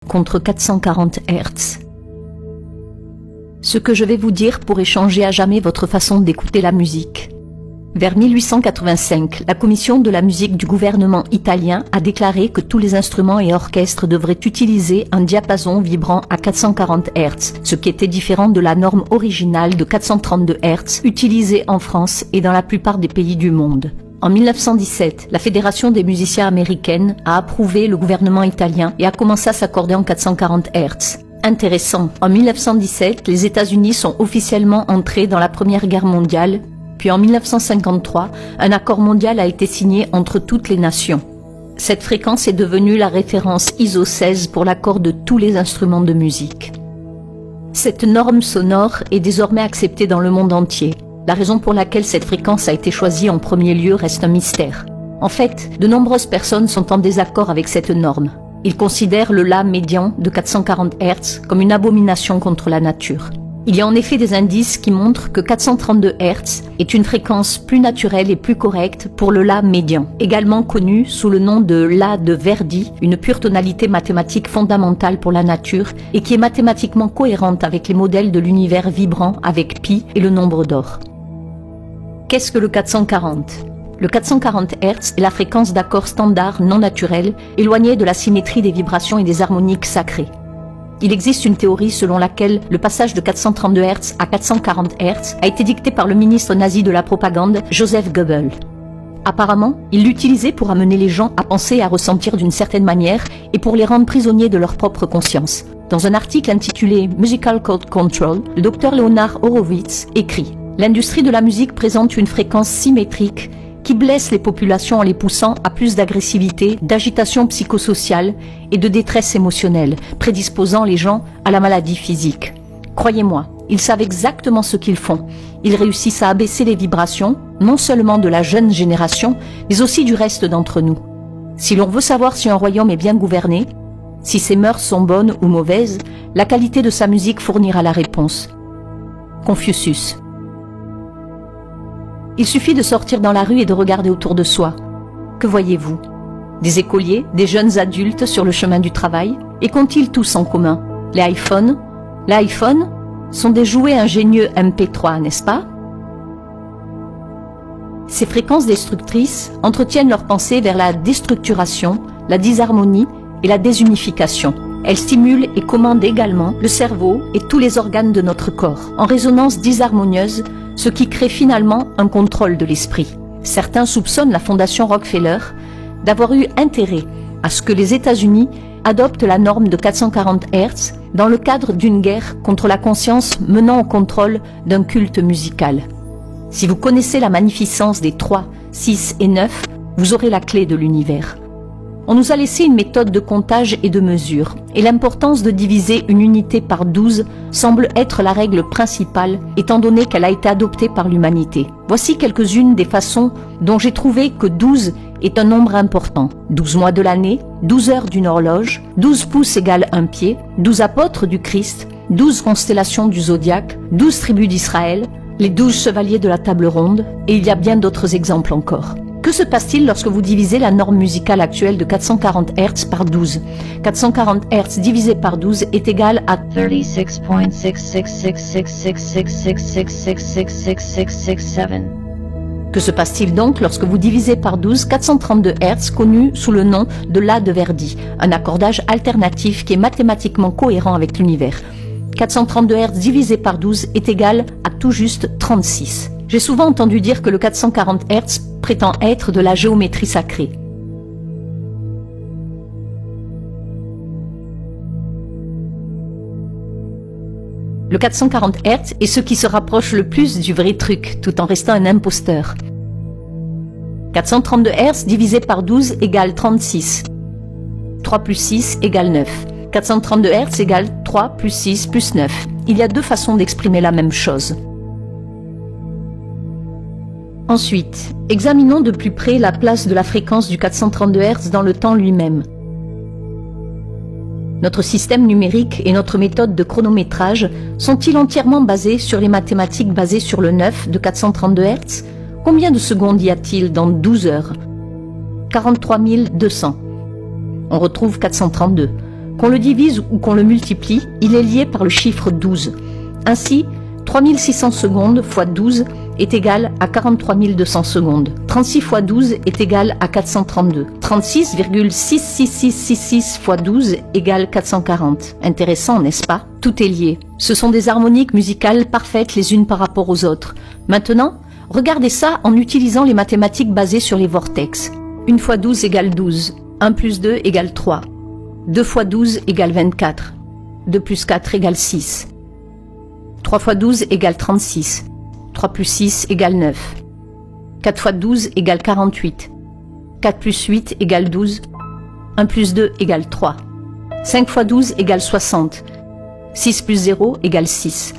Contre 440 Hz. Ce que je vais vous dire pourrait changer à jamais votre façon d'écouter la musique. Vers 1885, la commission de la musique du gouvernement italien a déclaré que tous les instruments et orchestres devraient utiliser un diapason vibrant à 440 Hz, ce qui était différent de la norme originale de 432 Hz utilisée en France et dans la plupart des pays du monde. En 1917, la Fédération des musiciens américaines a approuvé le gouvernement italien et a commencé à s'accorder en 440 Hz. Intéressant, en 1917, les États-Unis sont officiellement entrés dans la Première Guerre mondiale. Puis en 1953, un accord mondial a été signé entre toutes les nations. Cette fréquence est devenue la référence ISO 16 pour l'accord de tous les instruments de musique. Cette norme sonore est désormais acceptée dans le monde entier. La raison pour laquelle cette fréquence a été choisie en premier lieu reste un mystère. En fait, de nombreuses personnes sont en désaccord avec cette norme. Ils considèrent le La médian de 440 Hz comme une abomination contre la nature. Il y a en effet des indices qui montrent que 432 Hz est une fréquence plus naturelle et plus correcte pour le La médian, également connu sous le nom de La de Verdi, une pure tonalité mathématique fondamentale pour la nature et qui est mathématiquement cohérente avec les modèles de l'univers vibrant avec pi et le nombre d'or. Qu'est-ce que le 440 ? Le 440 Hz est la fréquence d'accords standards non naturels, éloignés de la symétrie des vibrations et des harmoniques sacrées. Il existe une théorie selon laquelle le passage de 432 Hz à 440 Hz a été dicté par le ministre nazi de la propagande, Joseph Goebbels. Apparemment, il l'utilisait pour amener les gens à penser et à ressentir d'une certaine manière et pour les rendre prisonniers de leur propre conscience. Dans un article intitulé Musical Code Control, le docteur Leonard Horowitz écrit « L'industrie de la musique présente une fréquence symétrique qui blesse les populations en les poussant à plus d'agressivité, d'agitation psychosociale et de détresse émotionnelle, prédisposant les gens à la maladie physique. Croyez-moi, ils savent exactement ce qu'ils font. Ils réussissent à abaisser les vibrations, non seulement de la jeune génération, mais aussi du reste d'entre nous. Si l'on veut savoir si un royaume est bien gouverné, si ses mœurs sont bonnes ou mauvaises, la qualité de sa musique fournira la réponse. Confucius. Il suffit de sortir dans la rue et de regarder autour de soi. Que voyez-vous? Des écoliers, des jeunes adultes sur le chemin du travail? Et qu'ont-ils tous en commun? Les iPhones? Les iPhones sont des jouets ingénieux MP3, n'est-ce pas? Ces fréquences destructrices entretiennent leurs pensées vers la déstructuration, la disharmonie et la désunification. Elles stimulent et commandent également le cerveau et tous les organes de notre corps, en résonance disharmonieuse, ce qui crée finalement un contrôle de l'esprit. Certains soupçonnent la fondation Rockefeller d'avoir eu intérêt à ce que les États-Unis adoptent la norme de 440 Hz dans le cadre d'une guerre contre la conscience menant au contrôle d'un culte musical. Si vous connaissez la magnificence des 3, 6 et 9, vous aurez la clé de l'univers. On nous a laissé une méthode de comptage et de mesure, et l'importance de diviser une unité par 12 semble être la règle principale, étant donné qu'elle a été adoptée par l'humanité. Voici quelques-unes des façons dont j'ai trouvé que 12 est un nombre important. 12 mois de l'année, 12 heures d'une horloge, 12 pouces égale 1 pied, 12 apôtres du Christ, 12 constellations du zodiaque, 12 tribus d'Israël, les 12 chevaliers de la table ronde, et il y a bien d'autres exemples encore. Que se passe-t-il lorsque vous divisez la norme musicale actuelle de 440 Hz par 12 ? 440 Hz divisé par 12 est égal à 36.6666666666667. Que se passe-t-il donc lorsque vous divisez par 12 432 Hz connu sous le nom de La de Verdi, un accordage alternatif qui est mathématiquement cohérent avec l'univers ? 432 Hz divisé par 12 est égal à tout juste 36. J'ai souvent entendu dire que le 440 Hz prétend être de la géométrie sacrée. Le 440 Hz est ce qui se rapproche le plus du vrai truc, tout en restant un imposteur. 432 Hz divisé par 12 égale 36. 3 plus 6 égale 9. 432 Hz égale 3 plus 6 plus 9. Il y a deux façons d'exprimer la même chose. Ensuite, examinons de plus près la place de la fréquence du 432 Hz dans le temps lui-même. Notre système numérique et notre méthode de chronométrage sont-ils entièrement basés sur les mathématiques basées sur le 9 de 432 Hz? Combien de secondes y a-t-il dans 12 heures? 43 200. On retrouve 432. Qu'on le divise ou qu'on le multiplie, il est lié par le chiffre 12. Ainsi, 3600 secondes fois 12 est égal à 43 200 secondes. 36 fois 12 est égal à 432. 36,66666 fois 12 égale 440. Intéressant, n'est-ce pas? Tout est lié. Ce sont des harmoniques musicales parfaites les unes par rapport aux autres. Maintenant, regardez ça en utilisant les mathématiques basées sur les vortex. 1 fois 12 égale 12. 1 plus 2 égale 3. 2 fois 12 égale 24. 2 plus 4 égale 6. 3 fois 12 égale 36. 3 plus 6 égale 9. 4 fois 12 égale 48. 4 plus 8 égale 12. 1 plus 2 égale 3. 5 fois 12 égale 60. 6 plus 0 égale 6.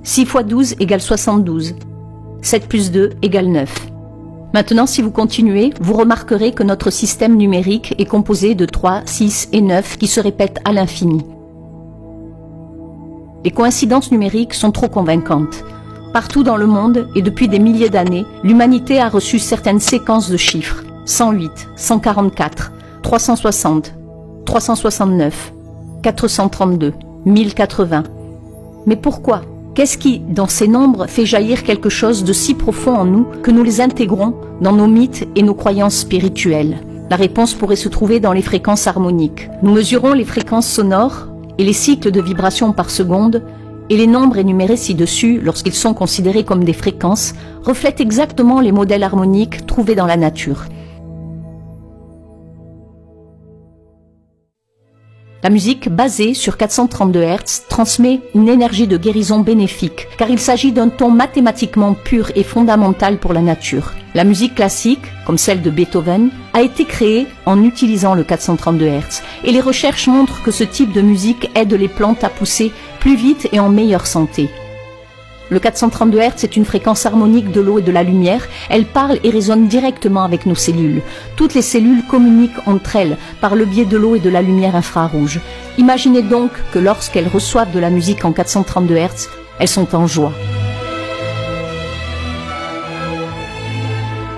6 fois 12 égale 72. 7 plus 2 égale 9. Maintenant, si vous continuez, vous remarquerez que notre système numérique est composé de 3, 6 et 9 qui se répètent à l'infini. Les coïncidences numériques sont trop convaincantes. Partout dans le monde, et depuis des milliers d'années, l'humanité a reçu certaines séquences de chiffres. 108, 144, 360, 369, 432, 1080. Mais pourquoi ? Qu'est-ce qui, dans ces nombres, fait jaillir quelque chose de si profond en nous que nous les intégrons dans nos mythes et nos croyances spirituelles? La réponse pourrait se trouver dans les fréquences harmoniques. Nous mesurons les fréquences sonores et les cycles de vibrations par seconde, et les nombres énumérés ci-dessus, lorsqu'ils sont considérés comme des fréquences, reflètent exactement les modèles harmoniques trouvés dans la nature. La musique basée sur 432 Hz transmet une énergie de guérison bénéfique, car il s'agit d'un ton mathématiquement pur et fondamental pour la nature. La musique classique, comme celle de Beethoven, a été créée en utilisant le 432 Hz, et les recherches montrent que ce type de musique aide les plantes à pousser plus vite et en meilleure santé. Le 432 Hz est une fréquence harmonique de l'eau et de la lumière. Elle parle et résonne directement avec nos cellules. Toutes les cellules communiquent entre elles par le biais de l'eau et de la lumière infrarouge. Imaginez donc que lorsqu'elles reçoivent de la musique en 432 Hz, elles sont en joie.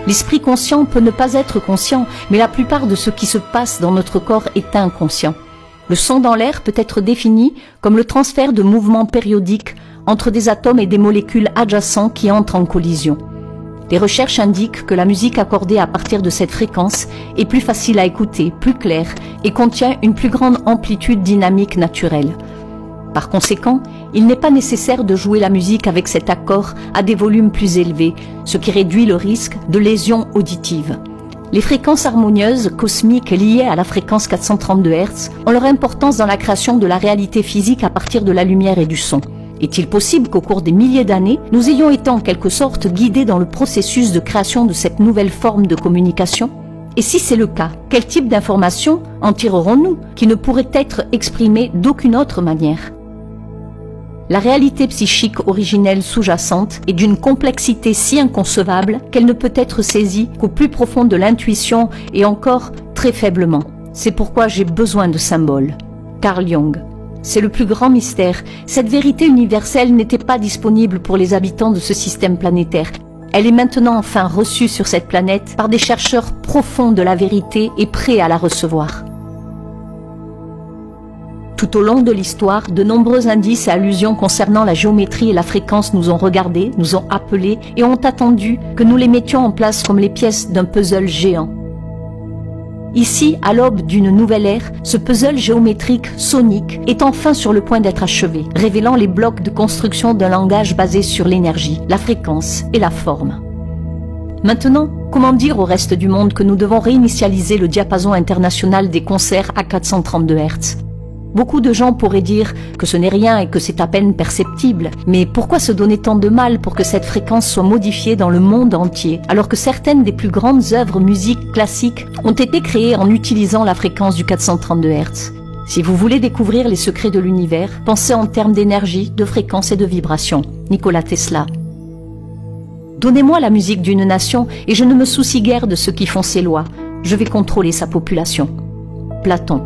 L'esprit conscient peut ne pas être conscient, mais la plupart de ce qui se passe dans notre corps est inconscient. Le son dans l'air peut être défini comme le transfert de mouvements périodiques entre des atomes et des molécules adjacents qui entrent en collision. Les recherches indiquent que la musique accordée à partir de cette fréquence est plus facile à écouter, plus claire et contient une plus grande amplitude dynamique naturelle. Par conséquent, il n'est pas nécessaire de jouer la musique avec cet accord à des volumes plus élevés, ce qui réduit le risque de lésions auditives. Les fréquences harmonieuses cosmiques liées à la fréquence 432 Hz ont leur importance dans la création de la réalité physique à partir de la lumière et du son. Est-il possible qu'au cours des milliers d'années, nous ayons été en quelque sorte guidés dans le processus de création de cette nouvelle forme de communication? Et si c'est le cas, quel type d'informations en tirerons-nous qui ne pourraient être exprimées d'aucune autre manière? La réalité psychique originelle sous-jacente est d'une complexité si inconcevable qu'elle ne peut être saisie qu'au plus profond de l'intuition et encore très faiblement. C'est pourquoi j'ai besoin de symboles. Carl Jung. C'est le plus grand mystère. Cette vérité universelle n'était pas disponible pour les habitants de ce système planétaire. Elle est maintenant enfin reçue sur cette planète par des chercheurs profonds de la vérité et prêts à la recevoir. Tout au long de l'histoire, de nombreux indices et allusions concernant la géométrie et la fréquence nous ont regardés, nous ont appelés et ont attendu que nous les mettions en place comme les pièces d'un puzzle géant. Ici, à l'aube d'une nouvelle ère, ce puzzle géométrique sonique est enfin sur le point d'être achevé, révélant les blocs de construction d'un langage basé sur l'énergie, la fréquence et la forme. Maintenant, comment dire au reste du monde que nous devons réinitialiser le diapason international des concerts à 432 Hz? Beaucoup de gens pourraient dire que ce n'est rien et que c'est à peine perceptible. Mais pourquoi se donner tant de mal pour que cette fréquence soit modifiée dans le monde entier, alors que certaines des plus grandes œuvres musiques classiques ont été créées en utilisant la fréquence du 432 Hz? Si vous voulez découvrir les secrets de l'univers, pensez en termes d'énergie, de fréquence et de vibration. Nikola Tesla. Donnez-moi la musique d'une nation et je ne me soucie guère de ceux qui font ses lois. Je vais contrôler sa population. Platon.